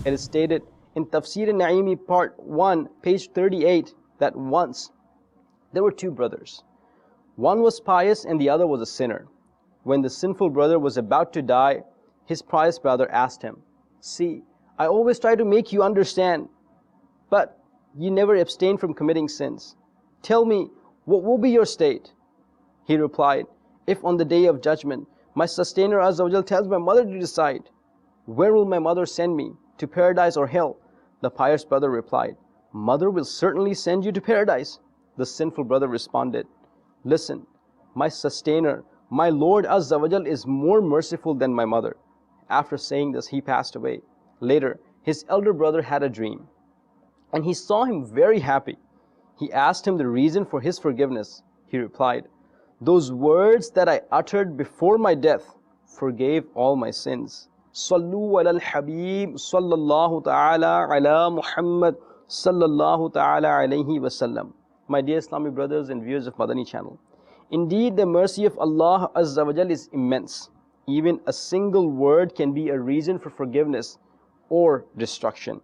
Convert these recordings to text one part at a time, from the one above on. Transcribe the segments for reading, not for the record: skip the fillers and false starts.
It is stated in Tafsir al-Na'imi part 1, page 38, that once there were two brothers. One was pious and the other was a sinner. When the sinful brother was about to die, his pious brother asked him, "See, I always try to make you understand, but you never abstain from committing sins. Tell me, what will be your state?" He replied, "If on the day of judgment, my sustainer Azza wa Jal tells my mother to decide, where will my mother send me, to paradise or hell?" The pious brother replied, "Mother will certainly send you to paradise." The sinful brother responded, "Listen, my sustainer, my Lord Azza wa Jal is more merciful than my mother." After saying this, he passed away. Later, his elder brother had a dream, and he saw him very happy. He asked him the reason for his forgiveness. He replied, "Those words that I uttered before my death forgave all my sins. Sallu ala al-Habib sallallahu ta'ala ala Muhammad sallallahu ta'ala alayhi wasallam." My dear Islamic brothers and viewers of Madani Channel, indeed the mercy of Allah Azza wa Jal is immense. Even a single word can be a reason for forgiveness or destruction.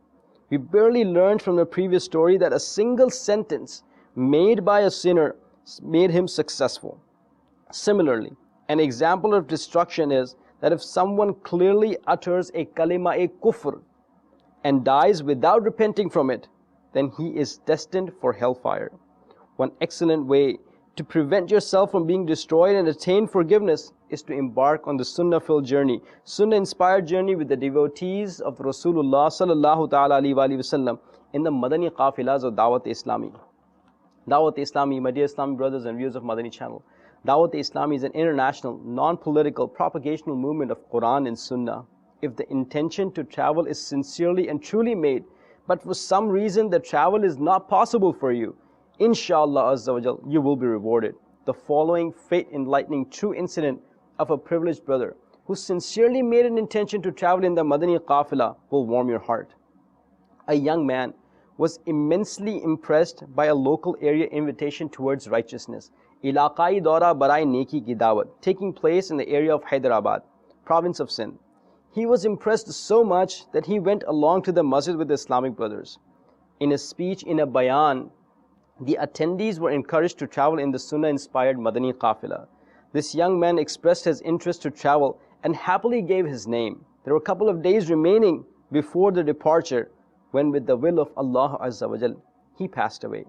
We barely learned from the previous story that a single sentence made by a sinner made him successful. Similarly, an example of destruction is that if someone clearly utters a kalima-e-kufr and dies without repenting from it, then he is destined for hellfire. One excellent way to prevent yourself from being destroyed and attain forgiveness is to embark on the sunnah-filled journey, sunnah-inspired journey with the devotees of Rasulullah sallallahu ta'ala alayhi wa sallam in the Madani qafilas of Dawat-e-Islami. Dawat-e-Islami, my dear Islamic brothers and viewers of Madani Channel, Dawat-e-Islami is an international, non-political, propagational movement of Quran and Sunnah. If the intention to travel is sincerely and truly made, but for some reason the travel is not possible for you, Inshallah Azza wa Jal, you will be rewarded. The following fate-enlightening true incident of a privileged brother who sincerely made an intention to travel in the Madani Qafila will warm your heart. A young man was immensely impressed by a local area invitation towards righteousness, Ilaqai Dawra Barai Neki Ki Dawat, taking place in the area of Hyderabad, province of Sindh. He was impressed so much that he went along to the masjid with the Islamic brothers. In a speech, in a bayan, the attendees were encouraged to travel in the Sunnah-inspired Madani Qafila. This young man expressed his interest to travel and happily gave his name. There were a couple of days remaining before the departure when, with the will of Allah Azza wa Jal, he passed away.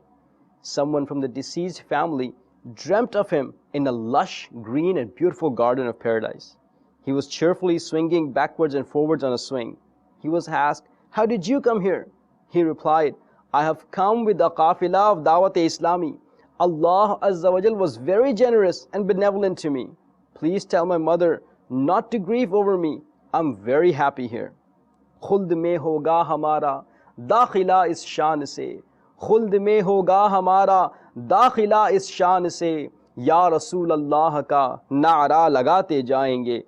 Someone from the deceased family dreamt of him in a lush, green and beautiful garden of paradise. He was cheerfully swinging backwards and forwards on a swing. He was asked, "How did you come here?" He replied, "I have come with the qafila of Dawat-e-Islami. Allah Azza wa Jal was very generous and benevolent to me. Please tell my mother not to grieve over me. I'm very happy here." Khuld mein hoga hamara dakhila is shaan se. Khuld mein hoga hamara dakhila is shaan se. Ya Rasul Allah ka naara lagate jayenge.